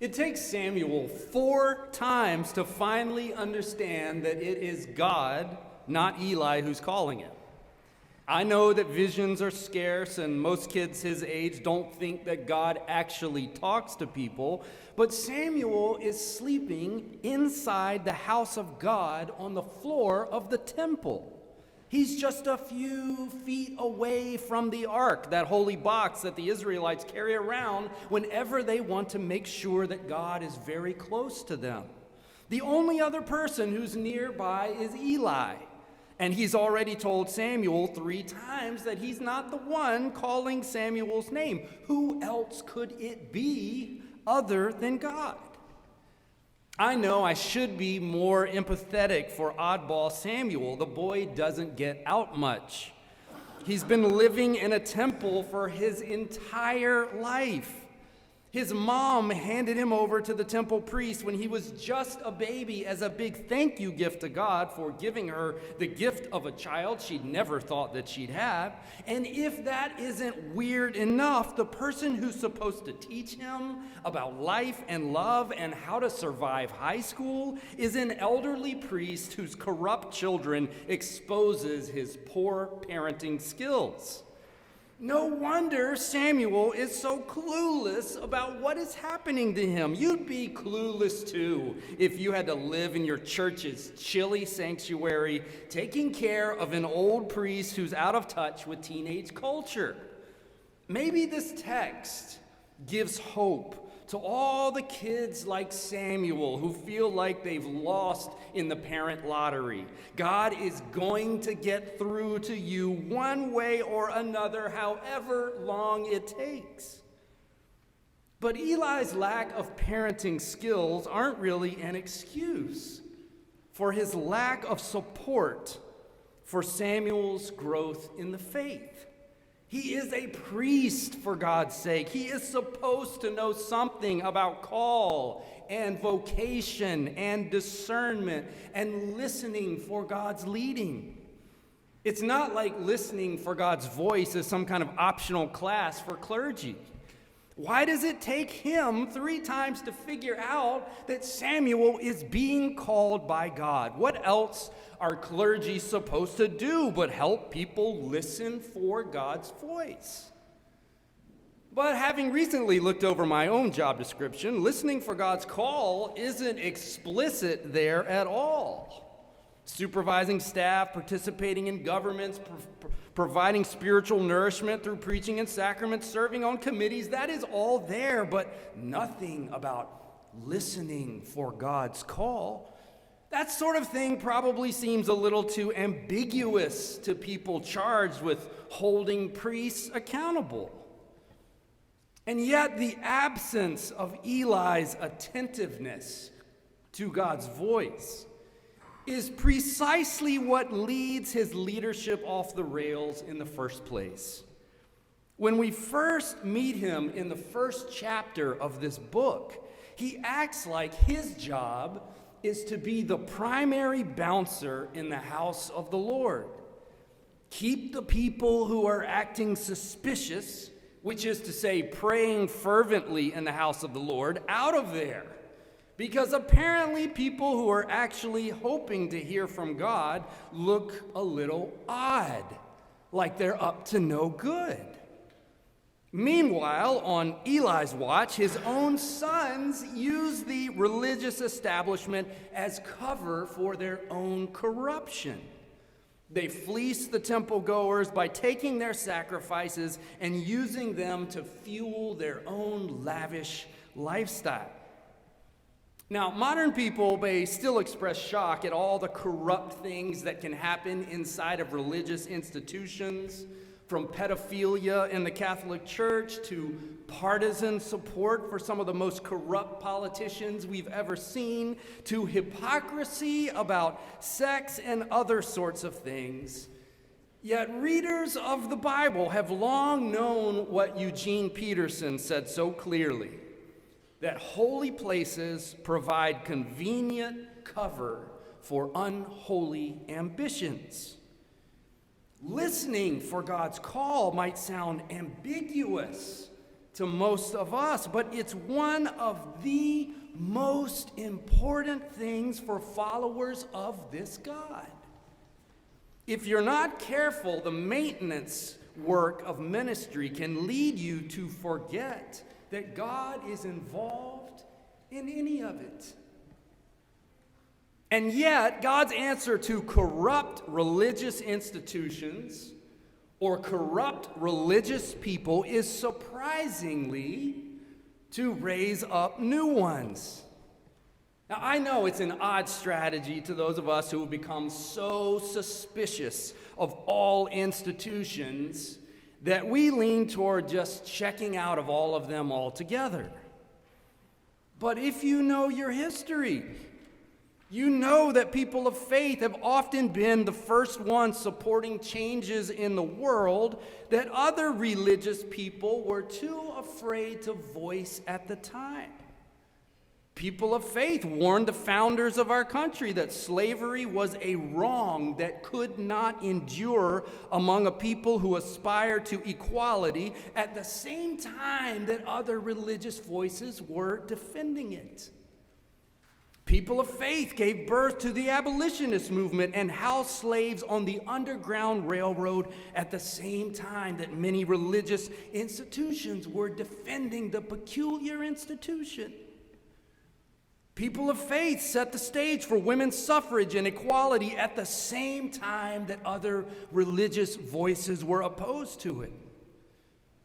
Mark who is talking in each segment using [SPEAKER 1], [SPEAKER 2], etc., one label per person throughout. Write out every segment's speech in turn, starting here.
[SPEAKER 1] It takes Samuel 4 times to finally understand that it is God, not Eli, who's calling him. I know that visions are scarce and most kids his age don't think that God actually talks to people, but Samuel is sleeping inside the house of God on the floor of the temple. He's just a few feet away from the ark, that holy box that the Israelites carry around whenever they want to make sure that God is very close to them. The only other person who's nearby is Eli. And he's already told Samuel 3 times that he's not the one calling Samuel's name. Who else could it be other than God? I know I should be more empathetic for oddball Samuel. The boy doesn't get out much. He's been living in a temple for his entire life. His mom handed him over to the temple priest when he was just a baby as a big thank you gift to God for giving her the gift of a child she'd never thought that she'd have. And if that isn't weird enough, the person who's supposed to teach him about life and love and how to survive high school is an elderly priest whose corrupt children exposes his poor parenting skills. No wonder Samuel is so clueless about what is happening to him. You'd be clueless too if you had to live in your church's chilly sanctuary, taking care of an old priest who's out of touch with teenage culture. Maybe this text gives hope to all the kids like Samuel who feel like they've lost in the parent lottery. God is going to get through to you one way or another, however long it takes. But Eli's lack of parenting skills aren't really an excuse for his lack of support for Samuel's growth in the faith. He is a priest, for God's sake. He is supposed to know something about call and vocation and discernment and listening for God's leading. It's not like listening for God's voice is some kind of optional class for clergy. Why does it take him 3 times to figure out that Samuel is being called by God? What else are clergy supposed to do but help people listen for God's voice? But having recently looked over my own job description, listening for God's call isn't explicit there at all. Supervising staff, participating in governments, providing spiritual nourishment through preaching and sacraments, serving on committees, that is all there, but nothing about listening for God's call. That sort of thing probably seems a little too ambiguous to people charged with holding priests accountable. And yet the absence of Eli's attentiveness to God's voice is precisely what leads his leadership off the rails in the first place. When we first meet him in the first chapter of this book, he acts like his job is to be the primary bouncer in the house of the Lord. Keep the people who are acting suspicious, which is to say praying fervently in the house of the Lord, out of there. Because apparently people who are actually hoping to hear from God look a little odd, like they're up to no good. Meanwhile, on Eli's watch, his own sons use the religious establishment as cover for their own corruption. They fleece the temple goers by taking their sacrifices and using them to fuel their own lavish lifestyle. Now, modern people may still express shock at all the corrupt things that can happen inside of religious institutions, from pedophilia in the Catholic Church to partisan support for some of the most corrupt politicians we've ever seen, to hypocrisy about sex and other sorts of things. Yet readers of the Bible have long known what Eugene Peterson said so clearly, that holy places provide convenient cover for unholy ambitions. Listening for God's call might sound ambiguous to to most of us, but it's one of the most important things for followers of this God. If you're not careful, the maintenance work of ministry can lead you to forget that God is involved in any of it. And yet, God's answer to corrupt religious institutions or corrupt religious people is surprisingly to raise up new ones. Now, I know it's an odd strategy to those of us who have become so suspicious of all institutions that we lean toward just checking out of all of them altogether. But if you know your history, you know that people of faith have often been the first ones supporting changes in the world that other religious people were too afraid to voice at the time. People of faith warned the founders of our country that slavery was a wrong that could not endure among a people who aspired to equality at the same time that other religious voices were defending it. People of faith gave birth to the abolitionist movement and housed slaves on the Underground Railroad at the same time that many religious institutions were defending the peculiar institution. People of faith set the stage for women's suffrage and equality at the same time that other religious voices were opposed to it.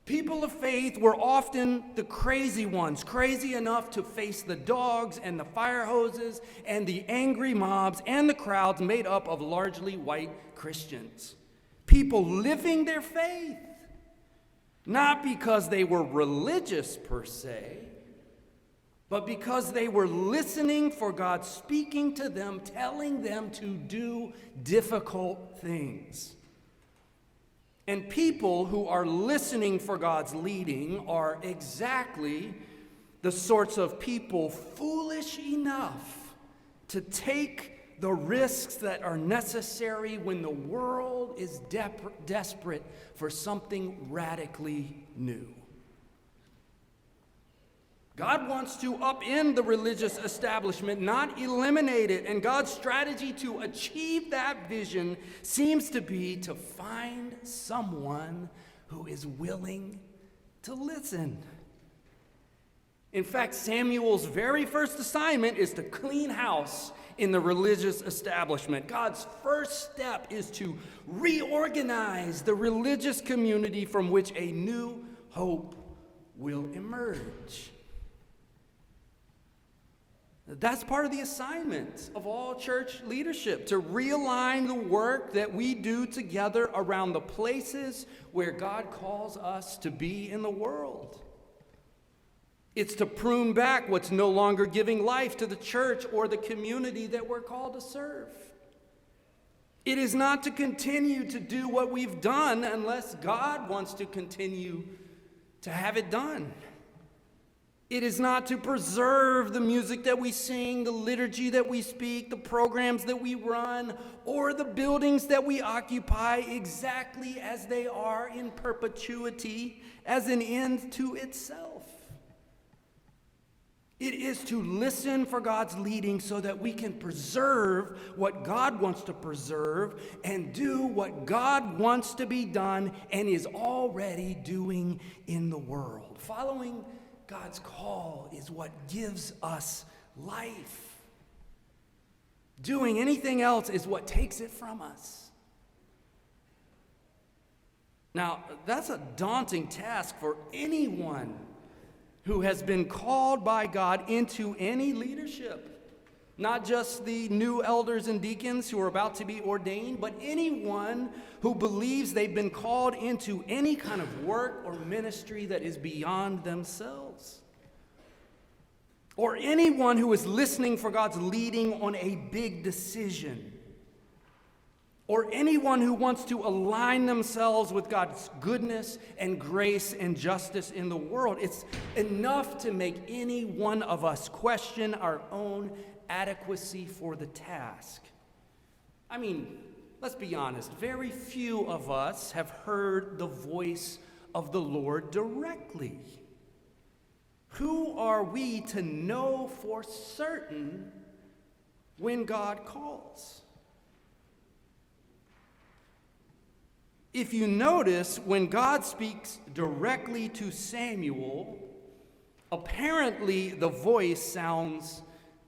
[SPEAKER 1] People of faith were often the crazy ones, crazy enough to face the dogs and the fire hoses and the angry mobs and the crowds made up of largely white Christians. People living their faith, not because they were religious per se, but because they were listening for God speaking to them, telling them to do difficult things. And people who are listening for God's leading are exactly the sorts of people foolish enough to take the risks that are necessary when the world is desperate for something radically new. God wants to upend the religious establishment, not eliminate it. And God's strategy to achieve that vision seems to be to find someone who is willing to listen. In fact, Samuel's very first assignment is to clean house in the religious establishment. God's first step is to reorganize the religious community from which a new hope will emerge. That's part of the assignment of all church leadership, to realign the work that we do together around the places where God calls us to be in the world. It's to prune back what's no longer giving life to the church or the community that we're called to serve. It is not to continue to do what we've done unless God wants to continue to have it done. It is not to preserve the music that we sing, the liturgy that we speak, the programs that we run, or the buildings that we occupy exactly as they are in perpetuity as an end to itself. It is to listen for God's leading so that we can preserve what God wants to preserve and do what God wants to be done and is already doing in the world. Following God's call is what gives us life. Doing anything else is what takes it from us. Now, that's a daunting task for anyone who has been called by God into any leadership. Not just the new elders and deacons who are about to be ordained, but anyone who believes they've been called into any kind of work or ministry that is beyond themselves. Or anyone who is listening for God's leading on a big decision. Or anyone who wants to align themselves with God's goodness and grace and justice in the world. It's enough to make any one of us question our own adequacy for the task. I mean, let's be honest, very few of us have heard the voice of the Lord directly. Who are we to know for certain when God calls? If you notice, when God speaks directly to Samuel, apparently the voice sounds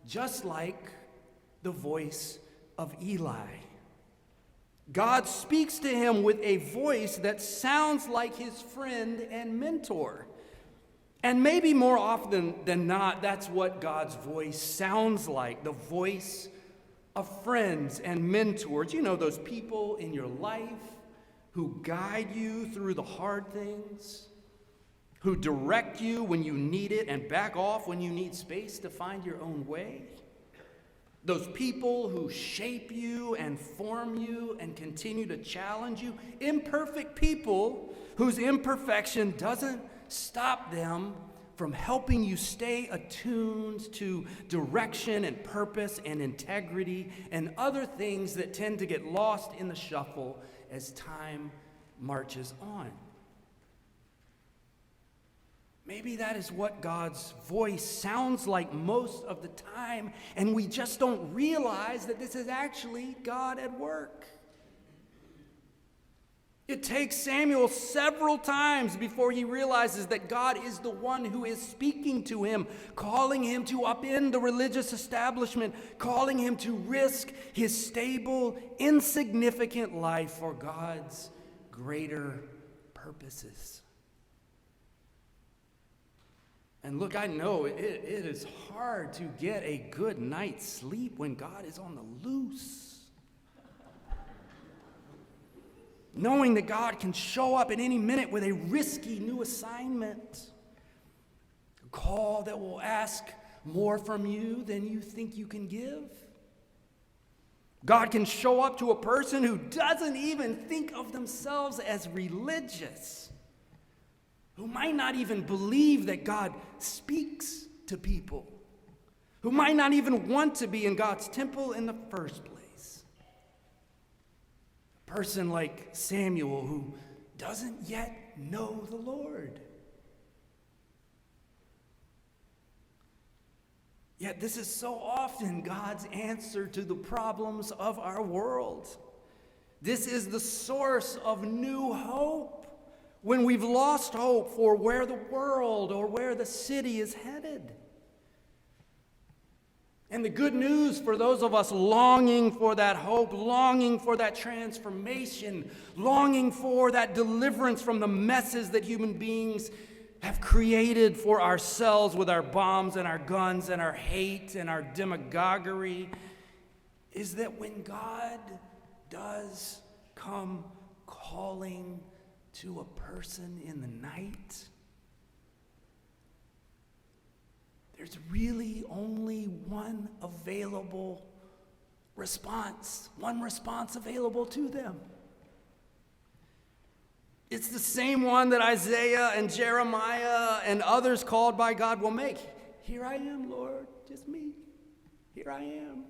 [SPEAKER 1] just like the voice of Eli. God speaks to him with a voice that sounds like his friend and mentor. And maybe more often than not, that's what God's voice sounds like, the voice of friends and mentors. You know, those people in your life who guide you through the hard things, who direct you when you need it and back off when you need space to find your own way. Those people who shape you and form you and continue to challenge you. Imperfect people whose imperfection doesn't stop them from helping you stay attuned to direction and purpose and integrity and other things that tend to get lost in the shuffle as time marches on. Maybe that is what God's voice sounds like most of the time, and we just don't realize that this is actually God at work. It takes Samuel several times before he realizes that God is the one who is speaking to him, calling him to upend the religious establishment, calling him to risk his stable, insignificant life for God's greater purposes. And look, I know it is hard to get a good night's sleep when God is on the loose. Knowing that God can show up at any minute with a risky new assignment, a call that will ask more from you than you think you can give. God can show up to a person who doesn't even think of themselves as religious, who might not even believe that God speaks to people, who might not even want to be in God's temple in the first place. A person like Samuel who doesn't yet know the Lord. Yet this is so often God's answer to the problems of our world. This is the source of new hope when we've lost hope for where the world or where the city is headed. And the good news for those of us longing for that hope, longing for that transformation, longing for that deliverance from the messes that human beings have created for ourselves with our bombs and our guns and our hate and our demagoguery, is that when God does come calling to a person in the night, there's really only one available response, one response available to them. It's the same one that Isaiah and Jeremiah and others called by God will make. Here I am, Lord, just me. Here I am.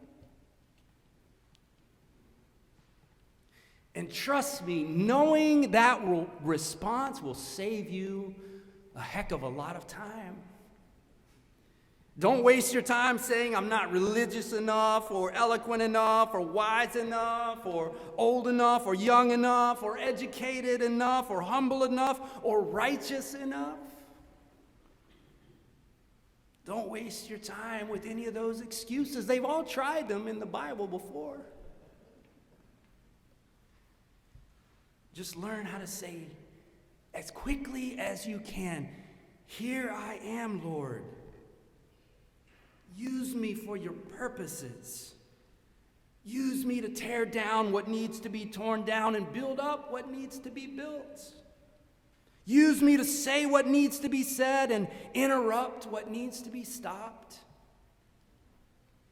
[SPEAKER 1] And trust me, knowing that response will save you a heck of a lot of time. Don't waste your time saying, I'm not religious enough, or eloquent enough, or wise enough, or old enough, or young enough, or educated enough, or humble enough, or righteous enough. Don't waste your time with any of those excuses. They've all tried them in the Bible before. Just learn how to say as quickly as you can, here I am, Lord. Use me for your purposes. Use me to tear down what needs to be torn down and build up what needs to be built. Use me to say what needs to be said and interrupt what needs to be stopped.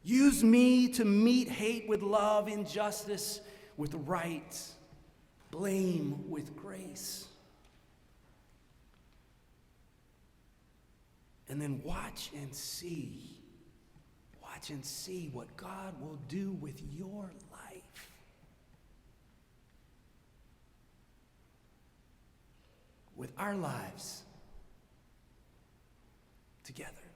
[SPEAKER 1] Use me to meet hate with love, injustice with right, blame with grace. And then watch and see what God will do with your life. With our lives. together.